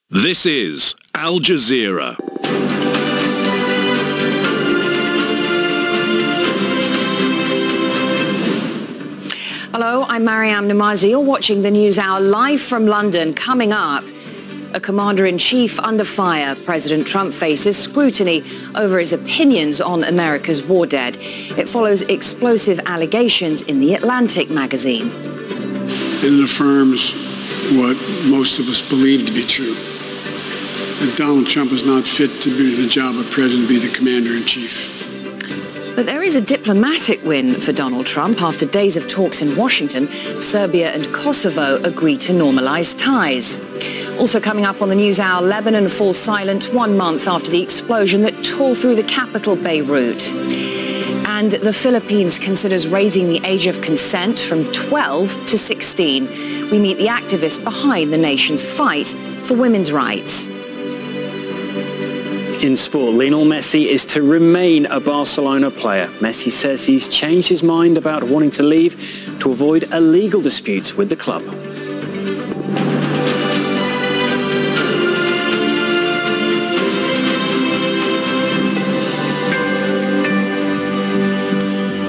This is Al Jazeera. Hello, I'm Mariam Namazi. You're watching the NewsHour live from London. Coming up, a commander-in-chief under fire. President Trump faces scrutiny over his opinions on America's war debt. It follows explosive allegations in The Atlantic magazine. And it affirms what most of us believe to be true, that Donald Trump is not fit to be the job of president, to be the commander-in-chief. But there is a diplomatic win for Donald Trump. After days of talks in Washington, Serbia and Kosovo agreed to normalize ties. Also coming up on the NewsHour, Lebanon falls silent 1 month after the explosion that tore through the capital, Beirut. And the Philippines considers raising the age of consent from 12 to 16. We meet the activist behind the nation's fight for women's rights. In sport, Lionel Messi is to remain a Barcelona player. Messi says he's changed his mind about wanting to leave to avoid a legal dispute with the club.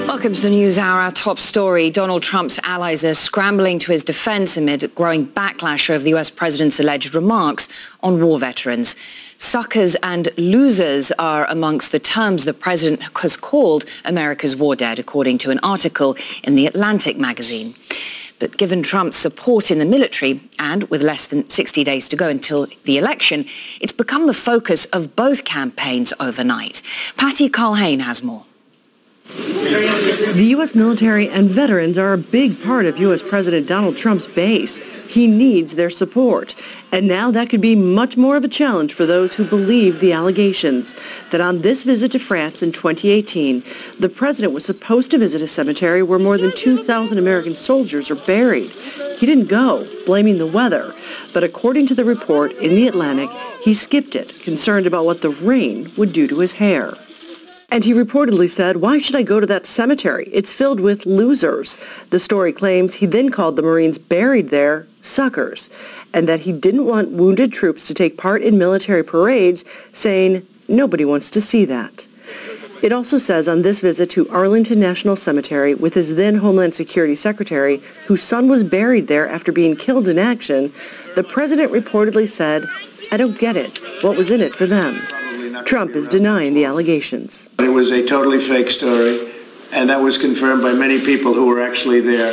Welcome to the NewsHour. Our top story. Donald Trump's allies are scrambling to his defense amid growing backlash over the US president's alleged remarks on war veterans. Suckers and losers are amongst the terms the president has called America's war debt, according to an article in The Atlantic magazine. But given Trump's support in the military, and with less than 60 days to go until the election, it's become the focus of both campaigns overnight. Patty Culhane has more. The U.S. military and veterans are a big part of U.S. President Donald Trump's base. He needs their support. And now that could be much more of a challenge for those who believe the allegations that on this visit to France in 2018, the president was supposed to visit a cemetery where more than 2,000 American soldiers are buried. He didn't go, blaming the weather. But according to the report in The Atlantic, he skipped it, concerned about what the rain would do to his hair. And he reportedly said, "Why should I go to that cemetery? It's filled with losers." The story claims he then called the Marines buried there suckers, and that he didn't want wounded troops to take part in military parades, saying nobody wants to see that. It also says on this visit to Arlington National Cemetery with his then Homeland Security Secretary, whose son was buried there after being killed in action, the president reportedly said, "I don't get it. What was in it for them?" Trump is denying the allegations. It was a totally fake story, and that was confirmed by many people who were actually there.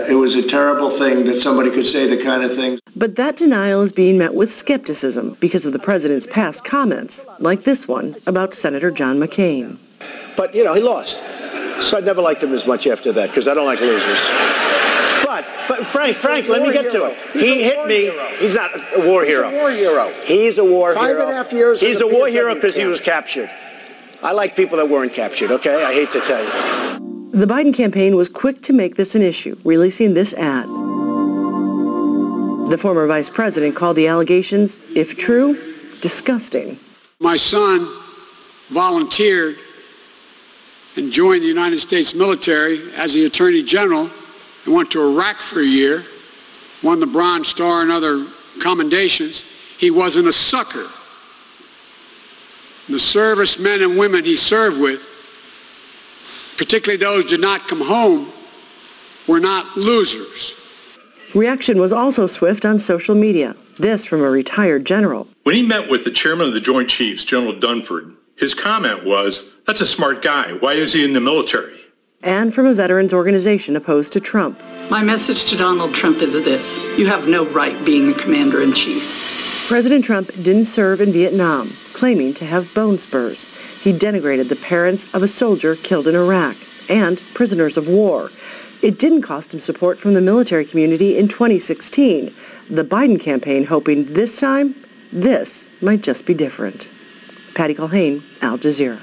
It was a terrible thing that somebody could say the kind of things. But that denial is being met with skepticism because of the president's past comments, like this one about Senator John McCain. But, he lost. So I never liked him as much after that, because I don't like losers. But Frank, let me get to it. He hit me. He's not a war hero. He's a war hero. He's a war hero. 5.5 years. He's a war hero because he was captured. I like people that weren't captured, okay? I hate to tell you. The Biden campaign was quick to make this an issue, releasing this ad. The former vice president called the allegations, if true, disgusting. My son volunteered and joined the United States military as the Attorney General and went to Iraq for a year, won the Bronze Star and other commendations. He wasn't a sucker. The servicemen and women he served with, particularly those who did not come home, were not losers. Reaction was also swift on social media. This from a retired general. When he met with the chairman of the Joint Chiefs, General Dunford, his comment was, "That's a smart guy. Why is he in the military?" And from a veterans organization opposed to Trump. My message to Donald Trump is this: you have no right being a commander-in-chief. President Trump didn't serve in Vietnam, claiming to have bone spurs. He denigrated the parents of a soldier killed in Iraq and prisoners of war. It didn't cost him support from the military community in 2016. The Biden campaign hoping this time, this might just be different. Patty Culhane, Al Jazeera.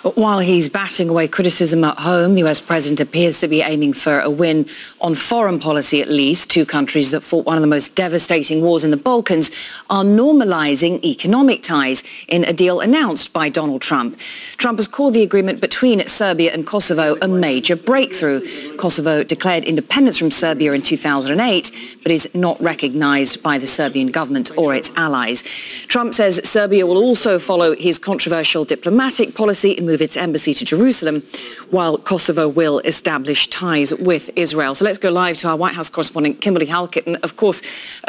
While he's batting away criticism at home, the US president appears to be aiming for a win on foreign policy at least. Two countries that fought one of the most devastating wars in the Balkans are normalizing economic ties in a deal announced by Donald Trump. Trump has called the agreement between Serbia and Kosovo a major breakthrough. Kosovo declared independence from Serbia in 2008, but is not recognized by the Serbian government or its allies. Trump says Serbia will also follow his controversial diplomatic policy and move its embassy to Jerusalem, while Kosovo will establish ties with Israel. So let's go live to our White House correspondent, Kimberly Halkett. And of course,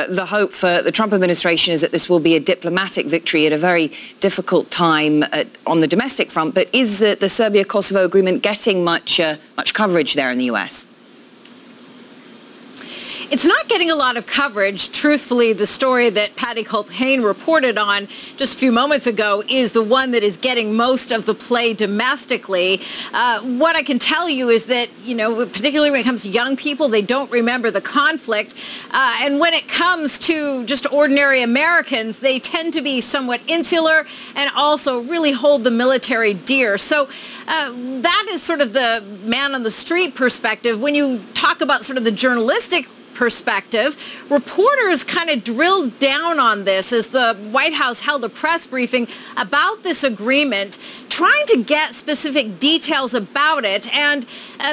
the hope for the Trump administration is that this will be a diplomatic victory at a very difficult time on the domestic front. But is the Serbia-Kosovo agreement getting much coverage there in the US? It's not getting a lot of coverage. Truthfully, the story that Patty Culhane reported on just a few moments ago is the one that is getting most of the play domestically. What I can tell you is that, particularly when it comes to young people, they don't remember the conflict. And when it comes to just ordinary Americans, they tend to be somewhat insular and also really hold the military dear. So that is sort of the man on the street perspective. When you talk about sort of the journalistic perspective, reporters kind of drilled down on this as the White House held a press briefing about this agreement, trying to get specific details about it. And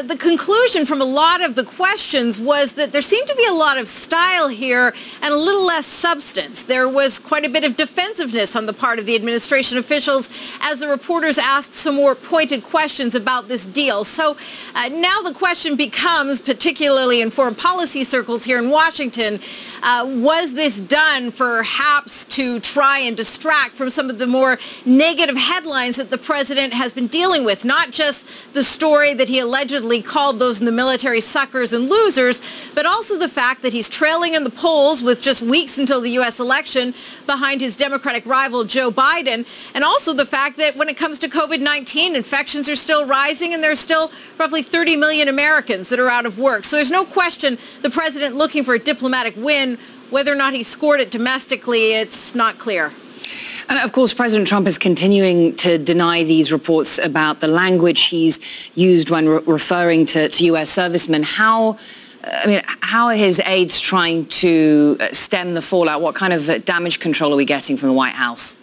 the conclusion from a lot of the questions was that there seemed to be a lot of style here and a little less substance. There was quite a bit of defensiveness on the part of the administration officials as the reporters asked some more pointed questions about this deal. So now the question becomes, particularly in foreign policy circles here in Washington, was this done perhaps to try and distract from some of the more negative headlines that the president has been dealing with? Not just the story that he allegedly called those in the military suckers and losers, but also the fact that he's trailing in the polls with just weeks until the U.S. election behind his Democratic rival Joe Biden, and also the fact that when it comes to COVID-19, infections are still rising and there's still roughly 30 million Americans that are out of work. So there's no question the president looking for a diplomatic win. Whether or not he scored it domestically, it's not clear. And of course, President Trump is continuing to deny these reports about the language he's used when referring to U.S. servicemen. How are his aides trying to stem the fallout? What kind of damage control are we getting from the White House?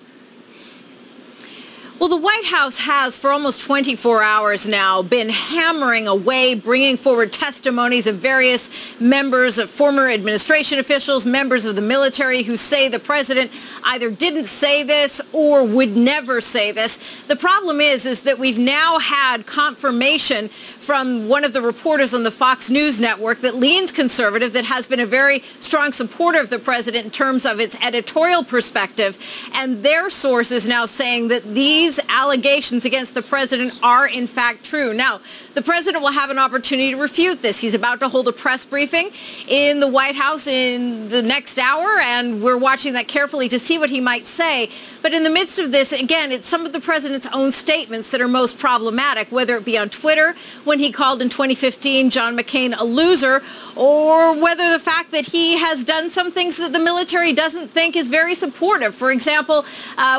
Well, the White House has, for almost 24 hours now, been hammering away, bringing forward testimonies of various members of former administration officials, members of the military who say the president either didn't say this or would never say this. The problem is that we've now had confirmation from one of the reporters on the Fox News network that leans conservative, that has been a very strong supporter of the president in terms of its editorial perspective. And their source is now saying that these allegations against the president are in fact true. Now, the president will have an opportunity to refute this. He's about to hold a press briefing in the White House in the next hour, and we're watching that carefully to see what he might say. But in the midst of this, again, it's some of the president's own statements that are most problematic, whether it be on Twitter when he called in 2015 John McCain a loser, or whether the fact that he has done some things that the military doesn't think is very supportive. For example,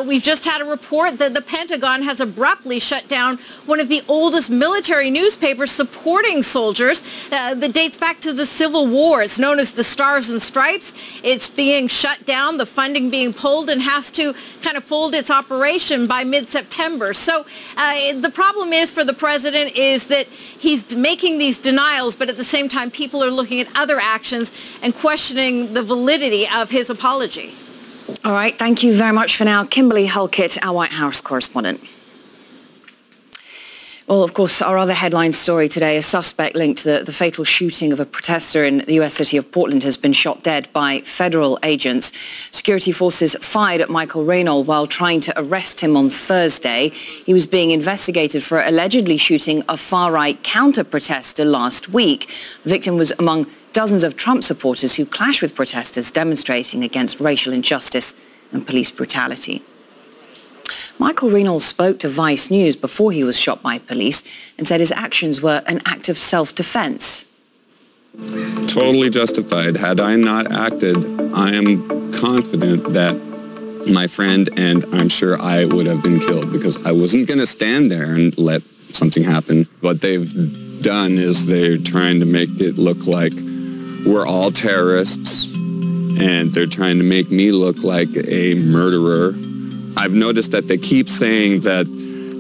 we've just had a report that the Pentagon has abruptly shut down one of the oldest military newspapers supporting soldiers that dates back to the Civil War. It's known as the Stars and Stripes. It's being shut down, the funding being pulled, and has to kind of fold its operation by mid-September. So the problem is for the president is that he's making these denials, but at the same time people are looking at other actions and questioning the validity of his apology. All right, thank you very much for now. Kimberly Halkett, our White House correspondent. Well, of course, our other headline story today, a suspect linked to the fatal shooting of a protester in the U.S. city of Portland has been shot dead by federal agents. Security forces fired at Michael Reynolds while trying to arrest him on Thursday. He was being investigated for allegedly shooting a far-right counter-protester last week. The victim was among dozens of Trump supporters who clashed with protesters demonstrating against racial injustice and police brutality. Michael Reynolds spoke to Vice News before he was shot by police and said his actions were an act of self-defense. Totally justified. Had I not acted, I am confident that my friend, and I'm sure I would have been killed because I wasn't going to stand there and let something happen. What they've done is they're trying to make it look like we're all terrorists, and they're trying to make me look like a murderer. I've noticed that they keep saying that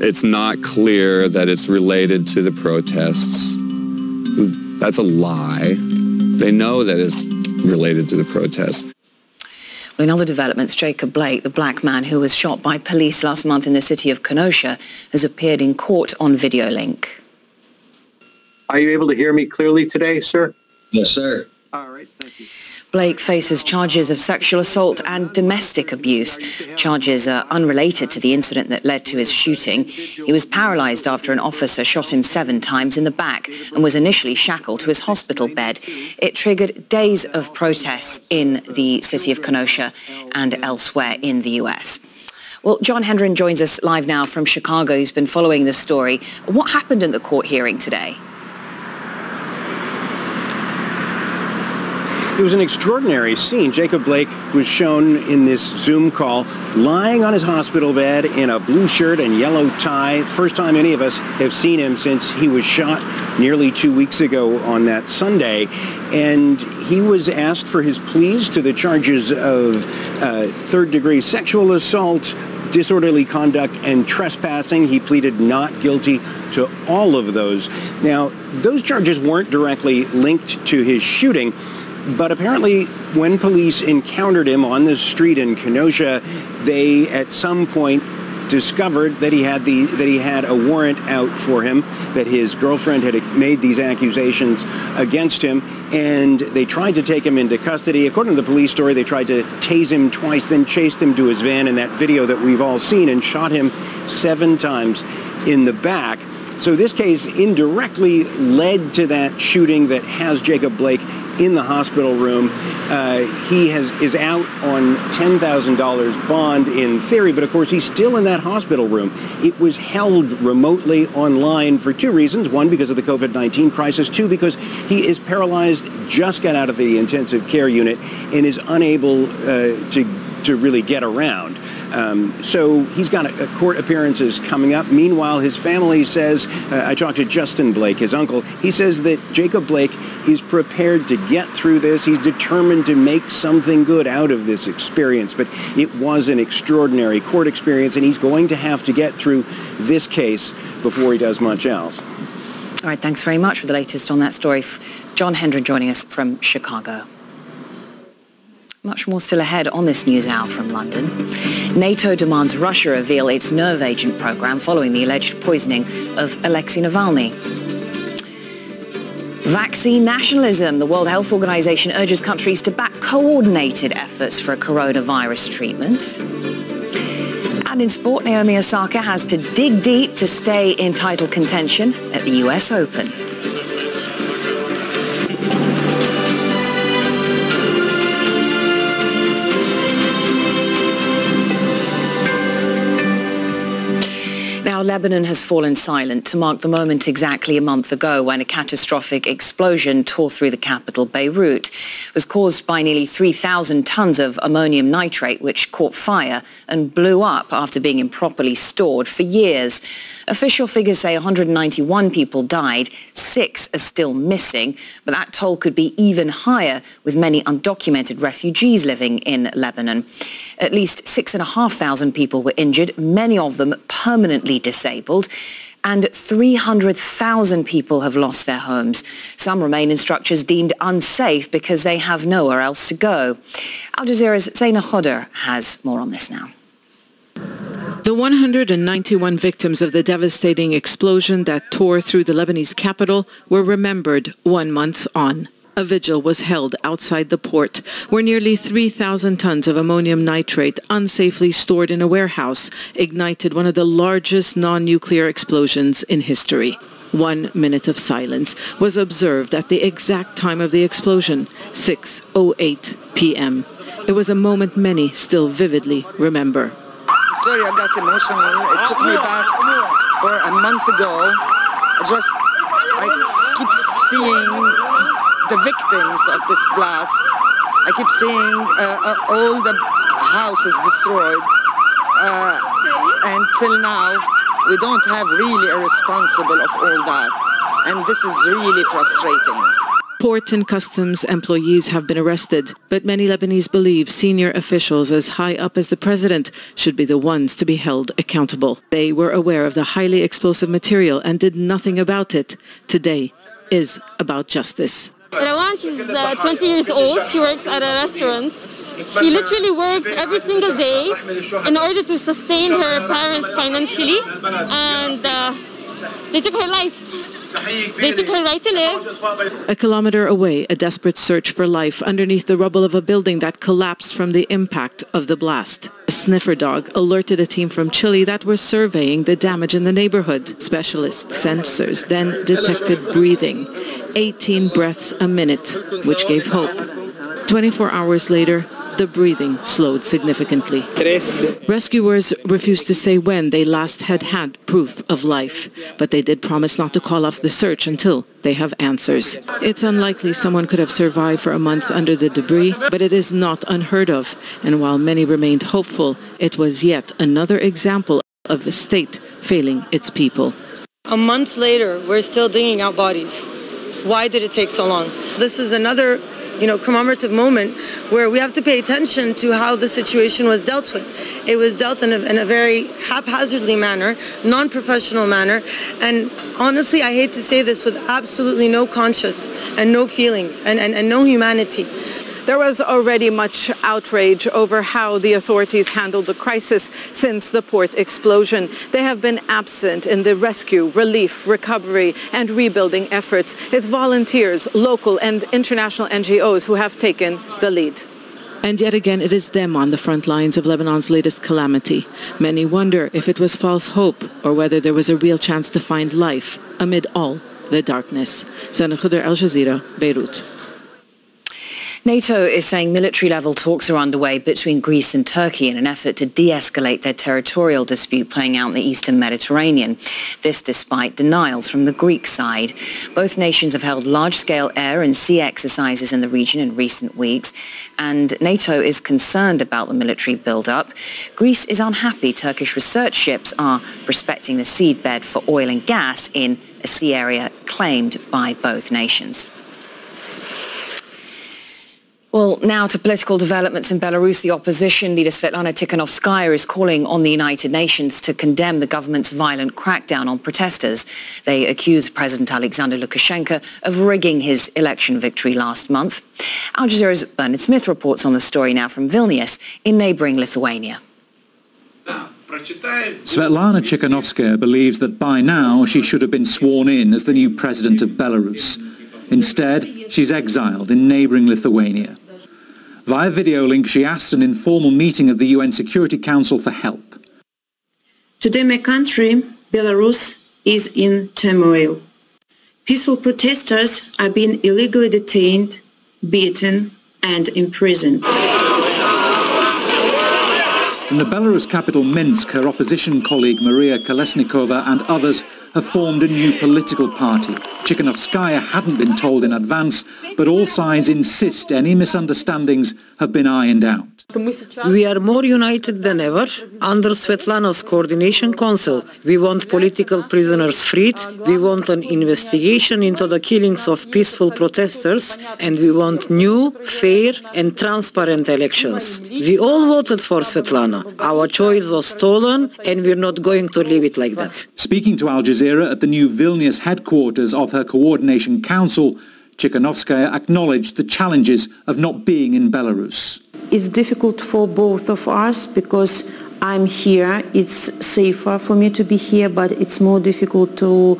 it's not clear that it's related to the protests. That's a lie. They know that it's related to the protests. In other developments, Jacob Blake, the black man who was shot by police last month in the city of Kenosha, has appeared in court on video link. Are you able to hear me clearly today, sir? Yes, sir. All right, thank you. Blake faces charges of sexual assault and domestic abuse. Charges are unrelated to the incident that led to his shooting. He was paralyzed after an officer shot him 7 times in the back and was initially shackled to his hospital bed. It triggered days of protests in the city of Kenosha and elsewhere in the U.S. Well, John Hendren joins us live now from Chicago. He's been following this story. What happened in the court hearing today? It was an extraordinary scene. Jacob Blake was shown in this Zoom call lying on his hospital bed in a blue shirt and yellow tie. First time any of us have seen him since he was shot nearly 2 weeks ago on that Sunday. And he was asked for his pleas to the charges of third-degree sexual assault, disorderly conduct, and trespassing. He pleaded not guilty to all of those. Now, those charges weren't directly linked to his shooting, but apparently when police encountered him on the street in Kenosha, they at some point discovered that he had a warrant out for him, that his girlfriend had made these accusations against him, and they tried to take him into custody. According to the police story, they tried to tase him twice, then chased him to his van in that video that we've all seen, and shot him 7 times in the back. So this case indirectly led to that shooting that has Jacob Blake in the hospital room. He is out on $10,000 bond in theory, but of course he's still in that hospital room. It was held remotely online for 2 reasons. 1, because of the COVID-19 crisis. 2, because he is paralyzed, just got out of the intensive care unit, and is unable to really get around. So he's got court appearances coming up. Meanwhile, his family says, I talked to Justin Blake, his uncle, he says that Jacob Blake is prepared to get through this. He's determined to make something good out of this experience. But it was an extraordinary court experience, and he's going to have to get through this case before he does much else. All right, thanks very much for the latest on that story. John Hendren joining us from Chicago. Much more still ahead on this NewsHour from London. NATO demands Russia reveal its nerve agent program following the alleged poisoning of Alexei Navalny. Vaccine nationalism. The World Health Organization urges countries to back coordinated efforts for a coronavirus treatment. And in sport, Naomi Osaka has to dig deep to stay in title contention at the US Open. Now, Lebanon has fallen silent to mark the moment exactly a month ago when a catastrophic explosion tore through the capital, Beirut. It was caused by nearly 3,000 tons of ammonium nitrate, which caught fire and blew up after being improperly stored for years. Official figures say 191 people died, 6 are still missing, but that toll could be even higher with many undocumented refugees living in Lebanon. At least 6,500 people were injured, many of them permanently disabled, and 300,000 people have lost their homes. Some remain in structures deemed unsafe because they have nowhere else to go. Al Jazeera's Zaina Khodr has more on this now. The 191 victims of the devastating explosion that tore through the Lebanese capital were remembered 1 month on. A vigil was held outside the port, where nearly 3,000 tons of ammonium nitrate unsafely stored in a warehouse ignited one of the largest non-nuclear explosions in history. 1 minute of silence was observed at the exact time of the explosion, 6:08 p.m. It was a moment many still vividly remember. Sorry, I got emotional. It took me back for a month ago. I keep seeing the victims of this blast. I keep seeing all the house is destroyed. And till now, we don't have really a responsible of all that. And this is really frustrating. Port and customs employees have been arrested, but many Lebanese believe senior officials as high up as the president should be the ones to be held accountable. They were aware of the highly explosive material and did nothing about it. Today is about justice. Rawan, she's 20 years old. She works at a restaurant. She literally worked every single day in order to sustain her parents financially, and they took her life. They took her right to live. A kilometer away, a desperate search for life underneath the rubble of a building that collapsed from the impact of the blast. A sniffer dog alerted a team from Chile that were surveying the damage in the neighborhood. Specialist sensors then detected breathing, 18 breaths a minute, which gave hope. 24 hours later, the breathing slowed significantly. Rescuers refused to say when they last had proof of life, but they did promise not to call off the search until they have answers. It's unlikely someone could have survived for a month under the debris, but it is not unheard of. And while many remained hopeful, it was yet another example of a state failing its people. A month later, we're still digging out bodies. Why did it take so long? This is another commemorative moment where we have to pay attention to how the situation was dealt with. It was dealt in a very haphazardly manner, non-professional manner, and honestly, I hate to say this, with absolutely no conscience and no feelings and no humanity. There was already much outrage over how the authorities handled the crisis since the port explosion. They have been absent in the rescue, relief, recovery, and rebuilding efforts. It's volunteers, local and international NGOs who have taken the lead. And yet again, it is them on the front lines of Lebanon's latest calamity. Many wonder if it was false hope or whether there was a real chance to find life amid all the darkness. Sana Khudr, Al Jazeera, Beirut. NATO is saying military-level talks are underway between Greece and Turkey in an effort to de-escalate their territorial dispute playing out in the eastern Mediterranean. This despite denials from the Greek side. Both nations have held large-scale air and sea exercises in the region in recent weeks, and NATO is concerned about the military build-up. Greece is unhappy Turkish research ships are prospecting the seabed for oil and gas in a sea area claimed by both nations. Well, now to political developments in Belarus. The opposition leader Svetlana Tikhanovskaya is calling on the United Nations to condemn the government's violent crackdown on protesters. They accuse President Alexander Lukashenko of rigging his election victory last month. Al Jazeera's Bernard Smith reports on the story now from Vilnius in neighbouring Lithuania. Svetlana Tikhanovskaya believes that by now she should have been sworn in as the new president of Belarus. Instead, she's exiled in neighbouring Lithuania. Via video link, she asked an informal meeting of the UN Security Council for help. Today, my country, Belarus, is in turmoil. Peaceful protesters are being illegally detained, beaten, and imprisoned. In the Belarus capital Minsk, her opposition colleague Maria Kolesnikova and others have formed a new political party. Tikhanovskaya hadn't been told in advance, but all sides insist any misunderstandings have been ironed out. We are more united than ever under Svetlana's coordination council. We want political prisoners freed, we want an investigation into the killings of peaceful protesters, and we want new, fair and transparent elections. We all voted for Svetlana. Our choice was stolen and we're not going to leave it like that. Speaking to Al Jazeera at the new Vilnius headquarters of her coordination council, Tikhanovskaya acknowledged the challenges of not being in Belarus. It's difficult for both of us because I'm here. It's safer for me to be here, but it's more difficult to,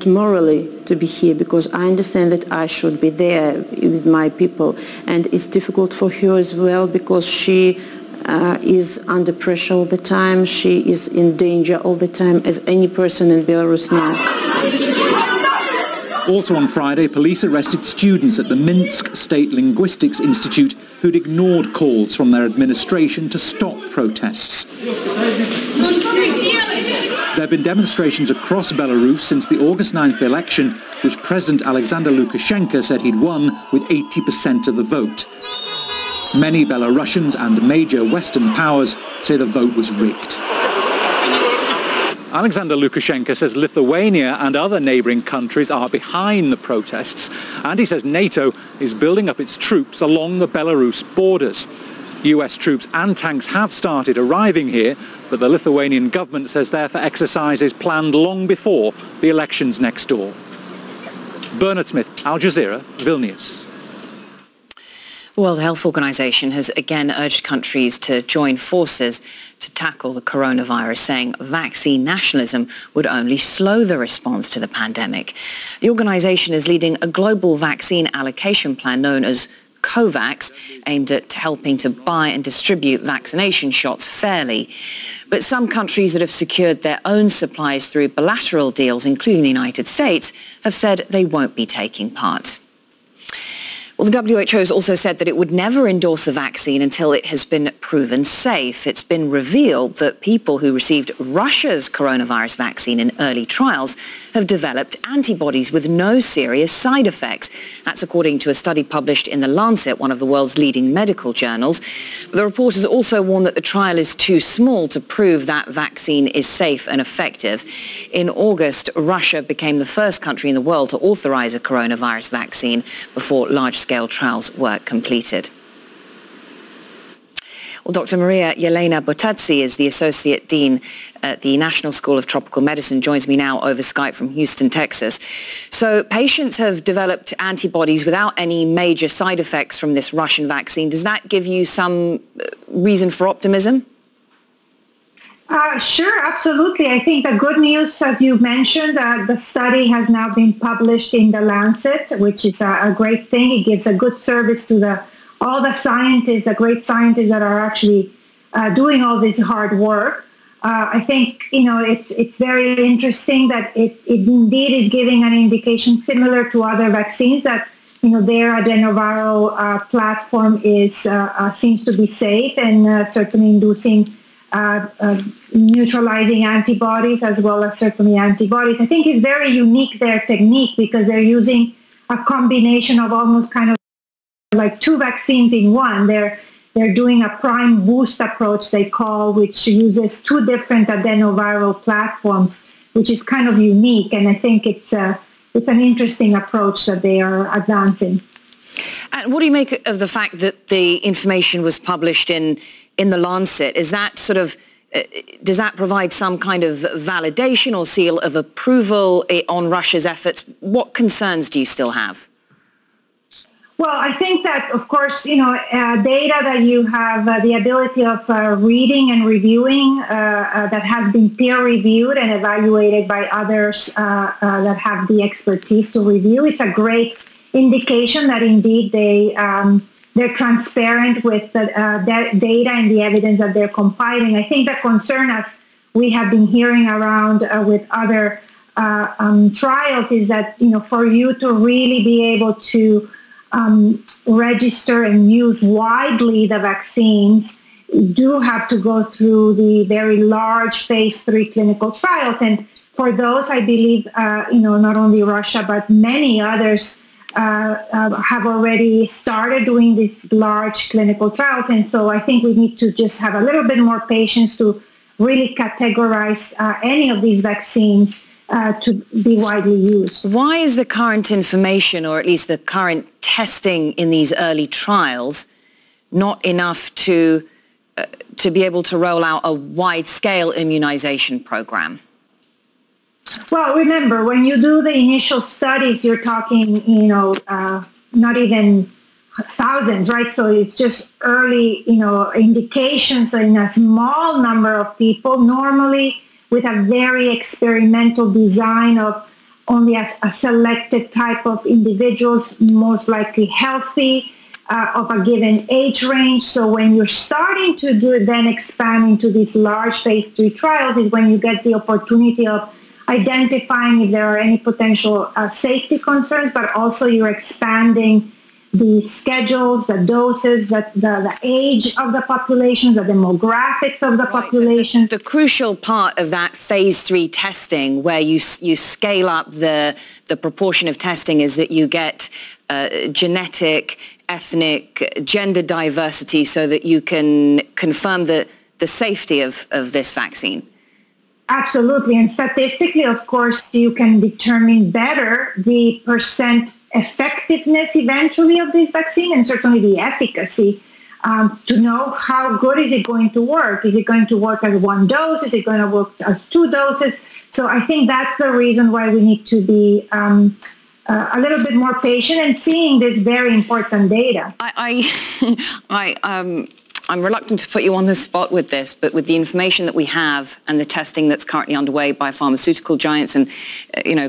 morally to be here because I understand that I should be there with my people. And it's difficult for her as well because she is under pressure all the time. She is in danger all the time, as any person in Belarus now. Also on Friday, police arrested students at the Minsk State Linguistics Institute who'd ignored calls from their administration to stop protests. There have been demonstrations across Belarus since the August 9th election, which President Alexander Lukashenko said he'd won with 80% of the vote. Many Belarusians and major Western powers say the vote was rigged. Alexander Lukashenko says Lithuania and other neighbouring countries are behind the protests, and he says NATO is building up its troops along the Belarus borders. US troops and tanks have started arriving here, but the Lithuanian government says they're for exercises planned long before the elections next door. Bernard Smith, Al Jazeera, Vilnius. The World Health Organization has again urged countries to join forces to tackle the coronavirus, saying vaccine nationalism would only slow the response to the pandemic. The organization is leading a global vaccine allocation plan known as COVAX, aimed at helping to buy and distribute vaccination shots fairly. But some countries that have secured their own supplies through bilateral deals, including the United States, have said they won't be taking part. Well, the WHO has also said that it would never endorse a vaccine until it has been proven safe. It's been revealed that people who received Russia's coronavirus vaccine in early trials have developed antibodies with no serious side effects. That's according to a study published in The Lancet, one of the world's leading medical journals. But the reporters also warn that the trial is too small to prove that vaccine is safe and effective. In August, Russia became the first country in the world to authorize a coronavirus vaccine before large-scale trials were completed. Well, Dr. Maria Yelena Botazzi is the Associate Dean at the National School of Tropical Medicine, joins me now over Skype from Houston, Texas. So patients have developed antibodies without any major side effects from this Russian vaccine. Does that give you some reason for optimism? Sure, absolutely. I think the good news, as you mentioned, the study has now been published in The Lancet, which is a great thing. It gives a good service to all the scientists, the great scientists that are actually doing all this hard work. I think, it's very interesting that it indeed is giving an indication similar to other vaccines that, their adenoviral platform seems to be safe and certainly inducing neutralizing antibodies as well as certainly antibodies. I think it's very unique, their technique, because they're using a combination of almost kind of like two vaccines in one. They're doing a prime boost approach, they call, which uses two different adenoviral platforms, which is kind of unique. And I think it's an interesting approach that they are advancing. And what do you make of the fact that the information was published in The Lancet? Is that does that provide some kind of validation or seal of approval on Russia's efforts? What concerns do you still have? Well, I think that, of course, data that you have the ability of reading and reviewing that has been peer-reviewed and evaluated by others that have the expertise to review. It's a great indication that indeed they're transparent with the data and the evidence that they're compiling. I think the concern, as we have been hearing around with other trials, is that for you to really be able to register and use widely the vaccines, you do have to go through the very large phase 3 clinical trials. And for those, I believe, not only Russia, but many others have already started doing these large clinical trials. And so I think we need to just have a little bit more patience to really categorize any of these vaccines to be widely used. Why is the current information, or at least the current testing in these early trials, not enough to be able to roll out a wide-scale immunization program? Well, remember, when you do the initial studies, you're talking, not even thousands, right? So it's just early, indications in a small number of people, normally with a very experimental design of only a selected type of individuals, most likely healthy, of a given age range. So when you're starting to then expand into these large phase 3 trials is when you get the opportunity of identifying if there are any potential safety concerns, but also you're expanding the schedules, the doses, the age of the population, the demographics of the population. The crucial part of that phase 3 testing, where you scale up the proportion of testing, is that you get genetic ethnic, gender diversity so that you can confirm the safety of this vaccine? Absolutely. And statistically, of course, you can determine better the percent effectiveness eventually of this vaccine and certainly the efficacy to know how good is it going to work. Is it going to work as one dose? Is it going to work as 2 doses? So I think that's the reason why we need to be a little bit more patient and seeing this very important data. I'm reluctant to put you on the spot with this, but with the information that we have and the testing that's currently underway by pharmaceutical giants and,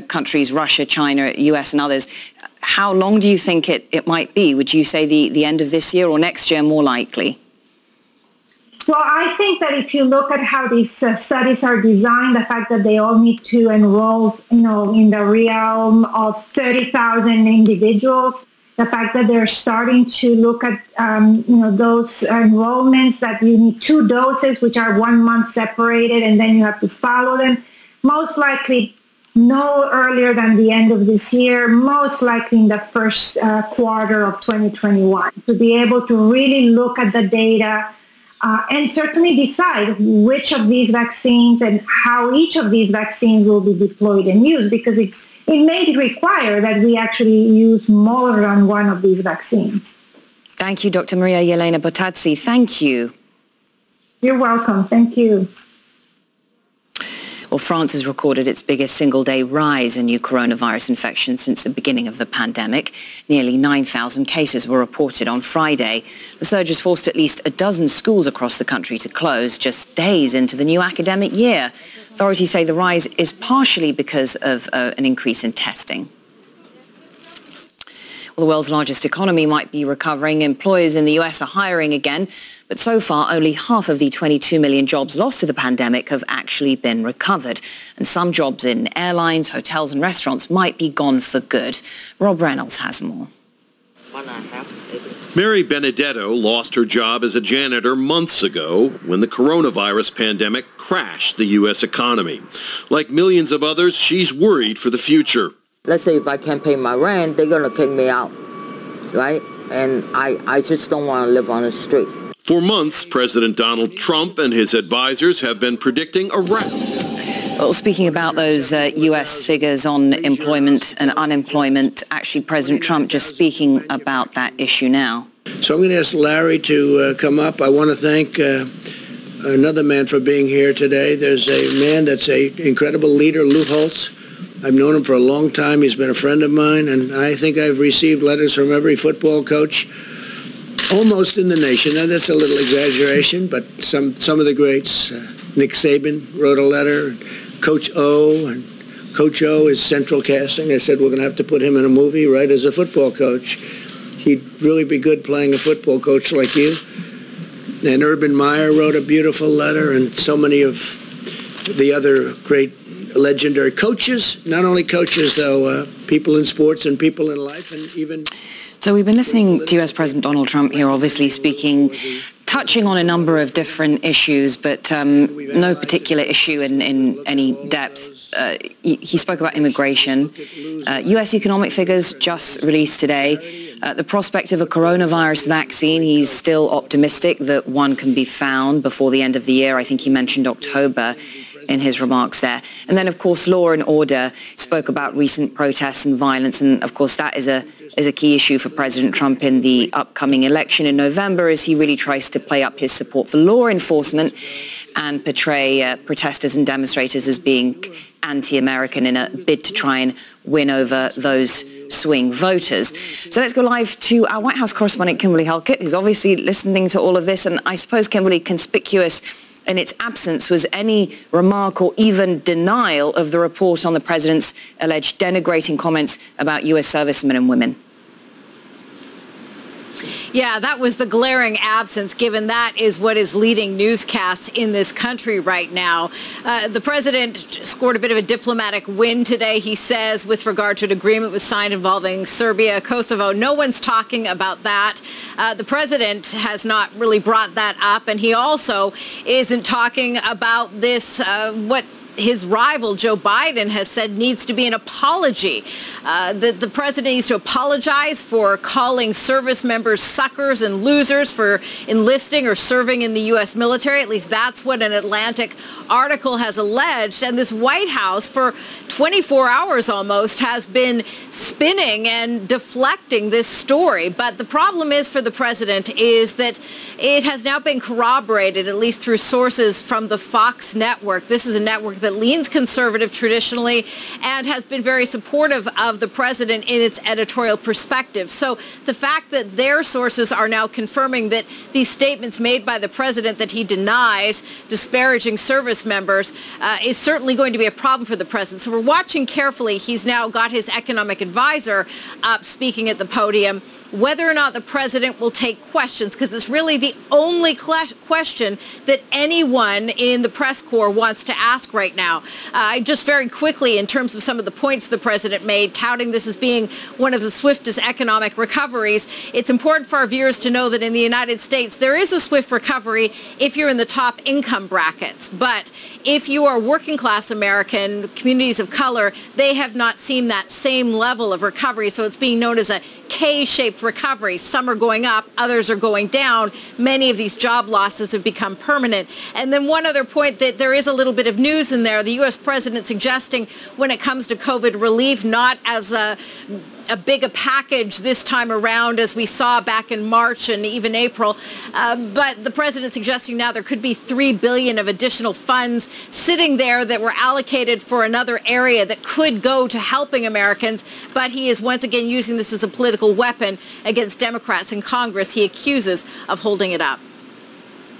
countries, Russia, China, US and others, how long do you think it might be? Would you say the end of this year or next year more likely? Well, I think that if you look at how these studies are designed, the fact that they all need to enroll, in the realm of 30,000 individuals, the fact that they're starting to look at, those enrollments that you need 2 doses, which are 1 month separated, and then you have to follow them. Most likely no earlier than the end of this year, most likely in the first quarter of 2021, to be able to really look at the data and certainly decide which of these vaccines and how each of these vaccines will be deployed and used, because it may require that we actually use more than one of these vaccines. Thank you, Dr. Maria Yelena Bottazzi. Thank you. You're welcome. Thank you. Well, France has recorded its biggest single-day rise in new coronavirus infections since the beginning of the pandemic. Nearly 9,000 cases were reported on Friday. The surge has forced at least a dozen schools across the country to close just days into the new academic year. Authorities say the rise is partially because of an increase in testing. Well, the world's largest economy might be recovering. Employers in the US are hiring again. But so far, only half of the 22 million jobs lost to the pandemic have actually been recovered. And some jobs in airlines, hotels and restaurants might be gone for good. Rob Reynolds has more. Mary Benedetto lost her job as a janitor months ago when the coronavirus pandemic crashed the U.S. economy. Like millions of others, she's worried for the future. Let's say if I can't pay my rent, they're going to kick me out, right? And I just don't want to live on the street. For months, President Donald Trump and his advisors have been predicting a wrap. Well, speaking about those U.S. figures on employment and unemployment, actually President Trump just speaking about that issue now. So I'm going to ask Larry to come up. I want to thank another man for being here today. There's a man that's an incredible leader, Lou Holtz. I've known him for a long time. He's been a friend of mine, and I think I've received letters from every football coach almost in the nation. Now, that's a little exaggeration, but some of the greats. Nick Saban wrote a letter. Coach O, and Coach O is central casting. I said, we're going to have to put him in a movie, right, as a football coach. He'd really be good playing a football coach like you. And Urban Meyer wrote a beautiful letter, and so many of the other great legendary coaches, not only coaches, though, people in sports and people in life, and even... So we've been listening to U.S. President Donald Trump here, obviously speaking, touching on a number of different issues, but no particular issue in any depth. He spoke about immigration. U.S. economic figures just released today. The prospect of a coronavirus vaccine, he's still optimistic that one can be found before the end of the year. I think he mentioned October in his remarks there. And then, of course, law and order, spoke about recent protests and violence. And, of course, that is a key issue for President Trump in the upcoming election in November as he really tries to play up his support for law enforcement and portray protesters and demonstrators as being anti-American in a bid to try and win over those swing voters. So let's go live to our White House correspondent, Kimberly Halkett, who's obviously listening to all of this. And I suppose, Kimberly, conspicuous in its absence was any remark or even denial of the report on the president's alleged denigrating comments about U.S. servicemen and women. Yeah, that was the glaring absence, given that is what is leading newscasts in this country right now. The president scored a bit of a diplomatic win today, he says, with regard to an agreement was signed involving Serbia, Kosovo. No one's talking about that. The president has not really brought that up, and he also isn't talking about this, what his rival, Joe Biden, has said needs to be an apology. The president needs to apologize for calling service members suckers and losers for enlisting or serving in the U.S. military. At least that's what an Atlantic article has alleged. And this White House, for 24 hours almost, has been spinning and deflecting this story. But the problem is for the president is that it has now been corroborated, at least through sources from the Fox network. This is a network that leans conservative traditionally and has been very supportive of the president in its editorial perspective. So the fact that their sources are now confirming that these statements made by the president that he denies disparaging service members is certainly going to be a problem for the president. So we're watching carefully. He's now got his economic advisor up speaking at the podium, whether or not the president will take questions, because it's really the only question that anyone in the press corps wants to ask right now. Just very quickly, in terms of some of the points the president made, touting this as being one of the swiftest economic recoveries, it's important for our viewers to know that in the United States, there is a swift recovery if you're in the top income brackets. But if you are working class American, communities of color, they have not seen that same level of recovery. So it's being known as a K-shaped recovery. Some are going up, others are going down. Many of these job losses have become permanent. And then one other point, that there is a little bit of news in there. The U.S. president suggesting when it comes to COVID relief, not as a big a package this time around as we saw back in March and even April. But the president suggesting now there could be $3 billion of additional funds sitting there that were allocated for another area that could go to helping Americans. But he is once again using this as a political weapon against Democrats in Congress he accuses of holding it up.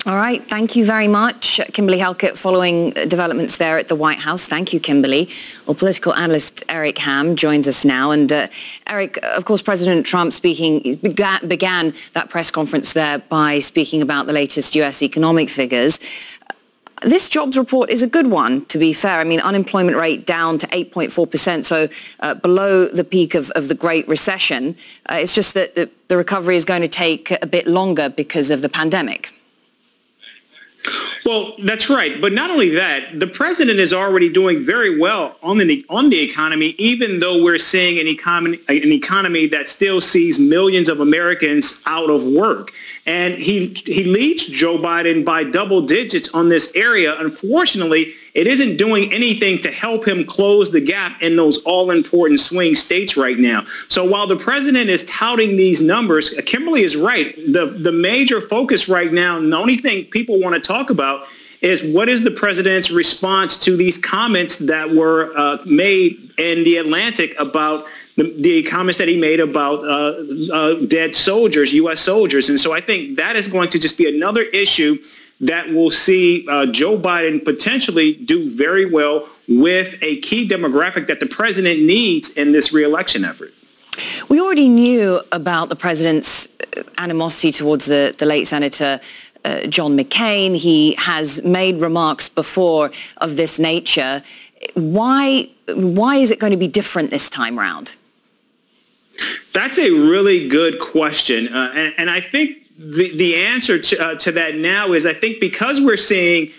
All right. Thank you very much, Kimberly Halkett, following developments there at the White House. Thank you, Kimberly. Well, political analyst Eric Ham joins us now. And Eric, of course, President Trump began that press conference there by speaking about the latest U.S. economic figures. This jobs report is a good one, to be fair. I mean, unemployment rate down to 8.4%, so below the peak of the Great Recession. It's just that the recovery is going to take a bit longer because of the pandemic. Well, that's right. But not only that, the president is already doing very well on the economy, even though we're seeing an economy that still sees millions of Americans out of work. And he leads Joe Biden by double digits on this area. Unfortunately, it isn't doing anything to help him close the gap in those all-important swing states right now. So while the president is touting these numbers, Kimberly is right. The major focus right now, and the only thing people want to talk about, is what is the president's response to these comments that were made in the Atlantic about the comments that he made about dead soldiers, U.S. soldiers. And so I think that is going to just be another issue that will see Joe Biden potentially do very well with a key demographic that the president needs in this reelection effort. We already knew about the president's animosity towards the late Senator John McCain. He has made remarks before of this nature. Why is it going to be different this time round? That's a really good question. And I think the answer to that now is, I think because we're seeing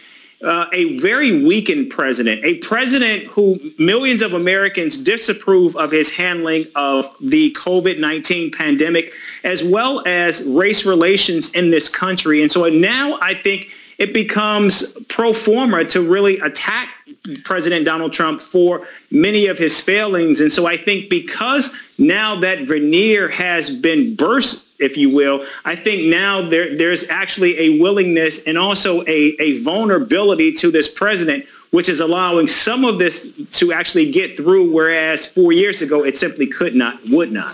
a very weakened president, a president who millions of Americans disapprove of his handling of the COVID-19 pandemic, as well as race relations in this country. And so now I think it becomes pro forma to really attack President Donald Trump for many of his failings. And so I think because now that veneer has been burst, if you will, I think now there's actually a willingness and also a vulnerability to this president, which is allowing some of this to actually get through, whereas 4 years ago it simply would not.